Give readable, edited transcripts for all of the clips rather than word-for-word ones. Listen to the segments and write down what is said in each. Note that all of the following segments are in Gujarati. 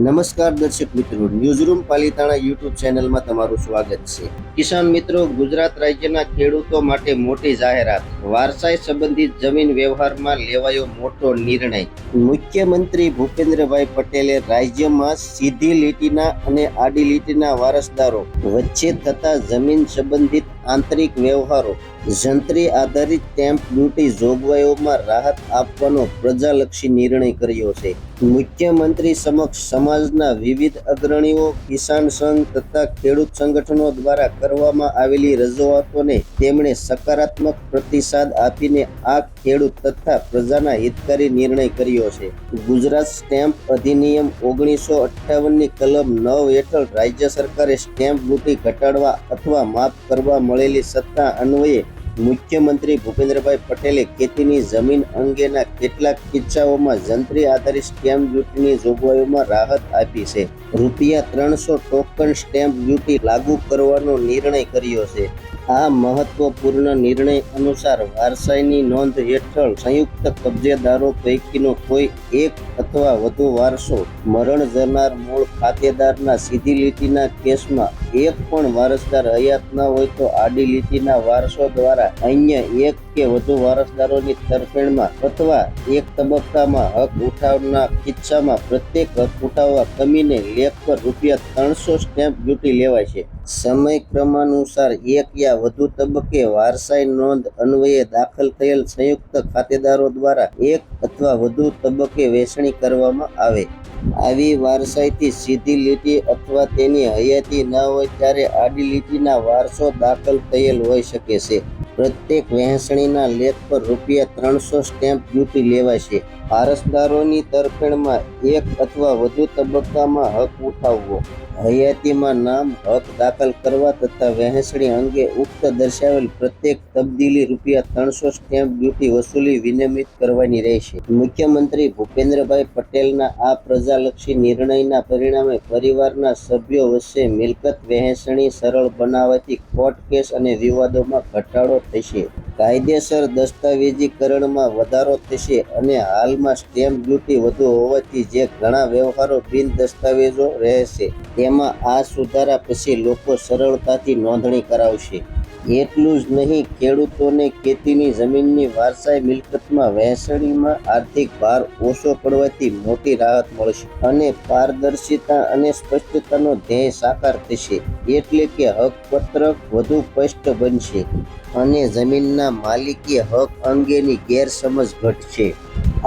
નમસ્કાર દર્શક મિત્રો, ન્યૂઝરૂમ પાલિતાણા યુટ્યુબ ચેનલમાં તમારું સ્વાગત છે. કિસાન મિત્રો, ગુજરાત રાજ્યના ખેડૂતો માટે મોટી જાહેરાત. વારસાઈ સંબંધિત જમીન વ્યવહારમાં લેવાયો મોટો નિર્ણય. મુખ્યમંત્રી ભૂપેન્દ્રભાઈ પટેલે રાજ્યમાં સીધી લીટીના અને આડી લીટીના વારસદારો વચ્ચે થતા જમીન સંબંધિત આંતરિક વ્યવહારો જંત્રી આધારિત સ્ટેમ્પ ડ્યુટી જોગવાઈઓમાં રાહત આપવાનો પ્રજાલક્ષી નિર્ણય કર્યો છે. મુખ્યમંત્રી સમક્ષ સમાજના વિવિધ અગ્રણીઓ, કિસાન સંઘ તથા ખેડૂત સંગઠનો દ્વારા કરવામાં આવેલી રજૂઆતોને તેમણે સકારાત્મક પ્રતિસાદ આપીને આ ખેડૂત તથા પ્રજાના હિતકારી નિર્ણય કર્યો છે. ગુજરાત સ્ટેમ્પ અધિનિયમ 1958ની કલમ 9 હેઠળ રાજ્ય સરકારે સ્ટેમ્પ ડ્યુટી ઘટાડવા અથવા માફ કરવા મળેલી સત્તા અન્વયે મુખ્યમંત્રી ભૂપેન્દ્રભાઈ પટેલે ખેતીની જમીન અંગેના કેટલાક કિસ્સાઓમાં જંત્રી આધારિત સ્ટેમ્પ ડ્યુટીની જોગવાઈઓમાં રાહત આપી છે. ₹300 ટોકન સ્ટેમ્પ ડ્યુટી લાગુ કરવાનો નિર્ણય કર્યો છે. આ મહત્વપૂર્ણ નિર્ણય અનુસાર વારસાઈની નોંધ હેઠળ સંયુક્ત કબજેદારો પૈકીનો કોઈ એક અથવા વધુ વારસો મરણ જનાર મૂળ ખાતેદારના સીધી લીટીના કેસમાં એક પણ વારસદાર હયાત ન હોય તો આડી લીટીના વારસો દ્વારા અન્ય એક કે વધુ વારસદારોની તરફેણમાં અથવા એક તબક્કામાં હક ઉઠાવના કિસ્સામાં પ્રત્યેક હક ઉઠાવવા કમીને લેખ પર ₹300 સ્ટેમ્પ ડ્યુટી લેવાય છે. સમય ક્રમાનુસાર એક યા વધુ તબક્કે વારસાઈ નોંધ અન્વયે દાખલ થયેલ સંયુક્ત ખાતેદારો દ્વારા એક અથવા વધુ તબક્કે વહેંચણી કરવામાં આવે. આવી વારસાઈથી સીધી લીટી અથવા તેની હયાતી ન હોય ત્યારે આડી લીટીના વારસો દાખલ થયેલ હોઈ શકે છે. પ્રત્યેક વહેંચણીના લેખ પર ₹300 સ્ટેમ્પ ડ્યુટી લેવાય છે. વારસદારોની તરફેણમાં એક અથવા વધુ તબક્કામાં હક ઉઠાવવો, હયાતીમાં નામ, હક દાખલ કરવા તથા વહેંચણી અંગે ઉક્ત દર્શાવેલ પ્રત્યેક તબદીલી ₹300 સ્ટેમ્પ ડ્યુટી વસૂલી વિનિયમિત કરવાની રહેશે. મુખ્યમંત્રી ભૂપેન્દ્રભાઈ પટેલના આ પ્રજાલક્ષી નિર્ણયના પરિણામે પરિવારના સભ્યો વચ્ચે મિલકત વહેંચણી સરળ બનાવવાથી કોર્ટ કેસ અને વિવાદોમાં ઘટાડો થશે. કાયદેસર દસ્તાવેજીકરણમાં વધારો થશે અને હાલમાં સ્ટેમ્પ ડ્યુટી વધુ હોવાથી જે ઘણા વ્યવહારો બિન દસ્તાવેજો રહેશે તેમાં આ સુધારા પછી લોકો સરળતાથી નોંધણી કરાવશે. એટલું જ નહીં, ખેડૂતોને ખેતીની જમીનની વારસાઈ મિલકતમાં વહેંચણીમાં આર્થિક ભાર ઓછો પડવાથી મોટી રાહત મળશે અને પારદર્શિતા અને સ્પષ્ટતાનો ધ્યેય સાકાર થશે. એટલે કે હકપત્રક વધુ સ્પષ્ટ બનશે અને જમીનના માલિકી હક અંગેની ગેરસમજ ઘટશે.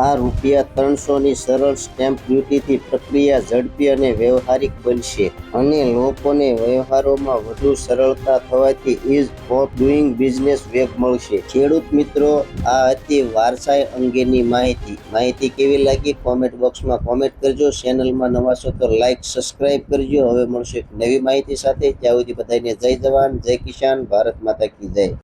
આ ₹300ની સરળ સ્ટેમ્પ ડ્યુટીથી પ્રક્રિયા ઝડપી અને વ્યવહારિક બનશે અને લોકોને વ્યવહારોમાં વધુ સરળતા થવાથી ઇઝ ઓફ ડુઇંગ બિઝનેસ વેગ મળશે. ખેડૂત મિત્રો, આ હતી વારસાઈ અંગેની માહિતી કેવી લાગી કોમેન્ટ બોક્સમાં કોમેન્ટ કરજો. ચેનલમાં નવા છો તો લાઈક, સબસ્ક્રાઈબ કરજો. હવે મળશે એક નવી માહિતી સાથે. ત્યાં સુધી બધાને જય જવાન, જય કિસાન, ભારત માતા કી જય.